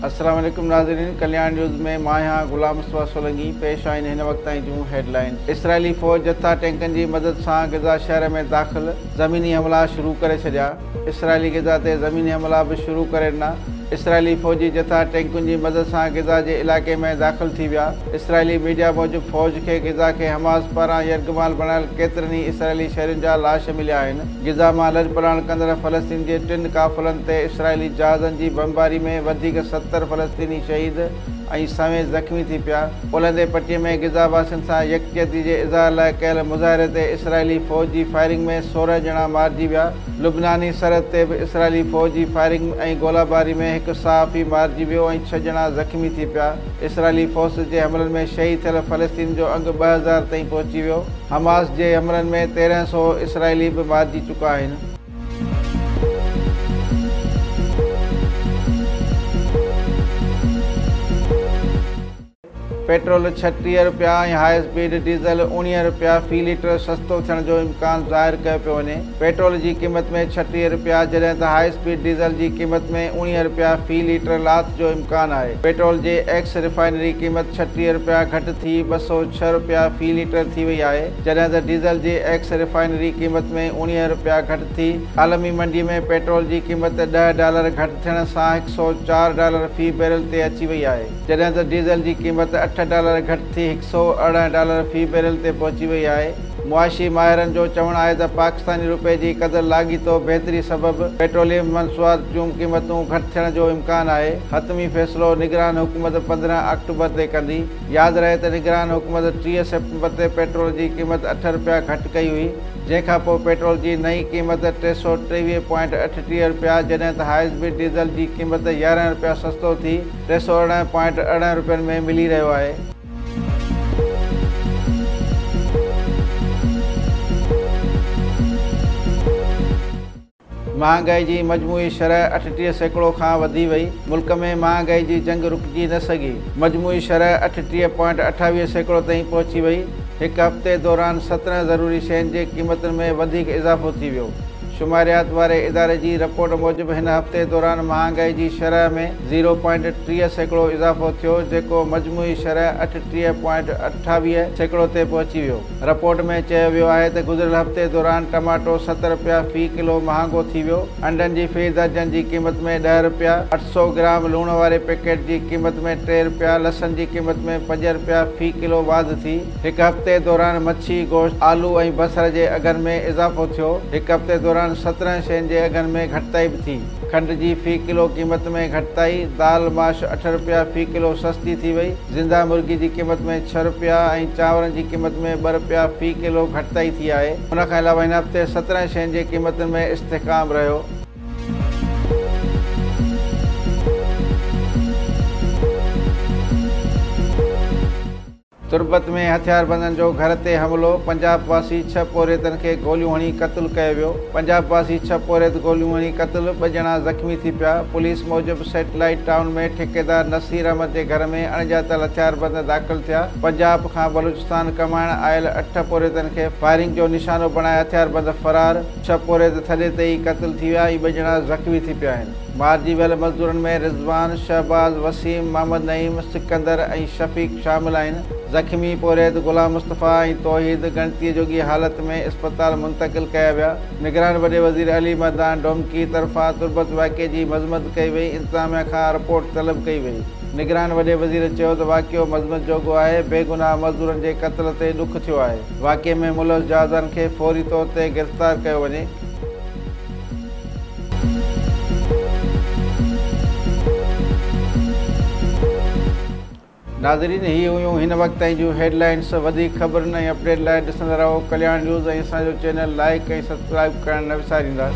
अस्सलाम वालेकुम नाज़रीन, कल्याण न्यूज़ में मां आहियां गुलाम मुस्तफ़ा सोलंकी। पेश आहिनि हिन वक़्त जूं हेडलाइंस। इसराइली फ़ौज जथा टैंकनि जी मदद सां गिज़ा शहर में दाख़िल, ज़मीनी हमला शुरू करे छॾिया। इसराइली गिज़ा ते ज़मीनी हमला बि शुरू करे ॾिना। इसराइली फ़ौजी जथा टैंकुनि जी मदद सां गिज़ा जे इलाइक़े में दाख़िल थी विया। इसराइली मीडिया मूजिबि फ़ौज खे गिज़ा खे हमास पारां यरगमाल बणायल केतिरनि ई इसराइली शहरनि जा लाश मिलिया आहिनि। गिज़ा मां लॼपलाण कंदड़ फ़लस्तीन जे 3 काफ़िलनि ते इसराइली जहाज़नि जी बमबारी में वधीक 70 फ़लस्तीनी शहीद ऐं समेत ज़ख़्मी थी पिया। ओलंदे पटीअ में गिज़ा वासियुनि सां यकजहती जे इज़हार लाइ कयल मुज़ाहिरे ते इसराइली फ़ौज जी फायरिंग में 16 ॼणा मारिजी विया। लुबनानी सरहद ते बि इसराइली फ़ौज जी फायरिंग ऐं गोलाबारी में हिकु सहाफ़ी मारिजी वियो ऐं 6 ॼणा ज़ख़्मी थी पिया। इसराइली फ़ौज जे हमलनि में शहीद थियल फ़लस्तीन जो अंगु 2000 ताईं पहुची वियो। हमास जे हमलनि में 1300 इसराइली बि मारिजी चुका आहिनि। पेट्रोल 36 रुपया ऐं हाई स्पीड डीज़ल 19 रुपया फ़ी लीटर सस्तो थियण जो इम्कान ज़ाहिर कयो पियो वञे। पेट्रोल जी क़ीमत में 36 रुपया जॾहिं त हाई स्पीड डीज़ल जी क़ीमत में 19 रुपया फ़ी लीटर लाथ जो इम्कान आहे। पेट्रोल जे एक्स रिफाइनरी क़ीमत 36 रुपया घटि थी 206 रुपया फ़ी लीटर थी वई आहे, जॾहिं त डीज़ल जी एक्स रिफाइनरी क़ीमत में 19 रुपया घटि थी। आलमी मंडीअ में पेट्रोल जी क़ीमत $10 घटि थियण सां $104 फ़ी बैरल ते अची वई आहे, जॾहिं त डीज़ल जी क़ीमत $8 घटि थी $118 फ़ी बैरल ते पहुची वई आहे। मुआशी माहिरनि जो चवणु आहे त पाकिस्तानी रुपए जी क़दुरु लाॻीतो बहितरी सबबि पेट्रोलियम मसनूआत जूं क़ीमतूं घटि थियण जो इम्कान आहे। हतमी फ़ैसिलो निगरान हुकूमत 15 अक्टूबर ते कंदी। यादि रहे त निगरान हुकूमत 30 सेप्टेम्बर ते पेट्रोल जी क़ीमत 8 रुपया घटि कई हुई, जंहिंखां पोइ पेट्रोल जी नई क़ीमत 323.38 रुपया, जॾहिं त हाई स्पीड डीज़ल जी क़ीमत 11 रुपया सस्तो थी 318.18 रुपयनि में मिली रहियो आहे। महांगाई जी मजमूई शरह 38% खां वधी वई। मुल्क में महांगाई जी जंग रुकिजी न सघी। मजमूई शरह 38.28% ताईं पहुची वई। हिकु हफ़्ते दौरान 17 ज़रूरी शयुनि जे क़ीमतुनि में वधीक इज़ाफ़ो थी वियो। शुमारियात वारे इदारे जी रिपोर्ट मूजिबि हिन हफ़्ते दौरान महांगाई जी शरह में 0.30% इज़ाफ़ो थियो, जेको मजमूई शरह 38.28% ते पहुची वियो। रिपोर्ट में चयो वियो आहे त गुज़िरियल हफ़्ते दौरान टमाटो 7 रुपया फ़ी किलो महांगो थी वियो। अंडनि जी फ़ी दर्जन जी क़ीमत में 10 रुपया, 800 ग्राम लूण वारे पैकेट जी क़ीमत में 3 रुपया, लसन जी क़ीमत में 5 रुपया फ़ी किलो वाधि थी। हिकु हफ़्ते दौरान मच्छी, गोश्त, आलू ऐं बसर जे अघनि में इज़ाफ़ो थियो। हिकु हफ़्ते दौरान 17 शयुनि जे अघनि में घटिताई बि थी। खंड जी फ़ी किलो क़ीमत में घटिताई, दाल माश 8 रुपया फ़ी किलो सस्ती थी वई। ज़िंदा मुर्गी जी क़ीमत में 6 रुपया ऐं चांवरनि जी क़ीमत में 2 रुपया फ़ी किलो घटिताई थी आहे। हुन खां अलावा हिन हफ़्ते 17 शयुनि जे क़ीमतुनि में इस्तेहकाम रहियो। तुर्बत में हथियारबंदनि जो घर ते हमिलो, पंजाब वासी 6 पोरेतनि खे गोलियूं हणी क़तलु कयो वियो। पंजाब वासी 6 पोरेत गोलियूं हणी क़तलु, 2 ॼणा ज़ख़्मी थी पिया। पुलिस मूजिबि सैटेलाइट टाउन में ठेकेदार नसीर अहमद जे घर में अणॼातल हथियारबंद दाख़िल थिया। पंजाब खां बलूचिस्तान कमाइण आयल 8 पोरेतनि खे फायरिंग जो निशानो बणाए हथियारबंद फरार। 6 पोरेत थॾे ते ई क़तलु थी विया ऐं 2 ॼणा ज़ख़्मी थी पिया आहिनि। मारिजी वियल मज़दूरनि में रिज़वान, शहबाज़, वसीम, मोहम्मद नईम, सिकंदर ऐं शफ़ीक शामिल आहिनि। ज़ख़्मी पोरेत गुलाम मुस्तफ़ा ऐं तौहीद गणतीअ जोगी हालत में इस्पताल मुंतक़िल कया विया। निगरान वॾे वज़ीर अली मदान डोमकी तरफ़ां तुर्बत वाक़िए जी मज़म्मत कई वई। इंतिज़ामिया खां रिपोर्ट तलब कई वई। निगरान वॾे वज़ीर चयो त वाक़ियो मज़म्मत जोॻो आहे। बेगुनाह मज़दूरनि जे क़त्ल ते ॾुख थियो आहे। वाक़िए में मुलज़ जहाज़नि खे फ़ौरी तौर ते गिरफ़्तार कयो वञे। नाज़रीन, ही हुयूं हिन वक़्त जूं हेडलाइंस। वधीक ख़बरुनि ऐं अपडेट लाइ ॾिसंदा रहो कल्याण न्यूज़ ऐं असांजो चैनल लाइक ऐं सब्सक्राइब करणु न विसारींदा।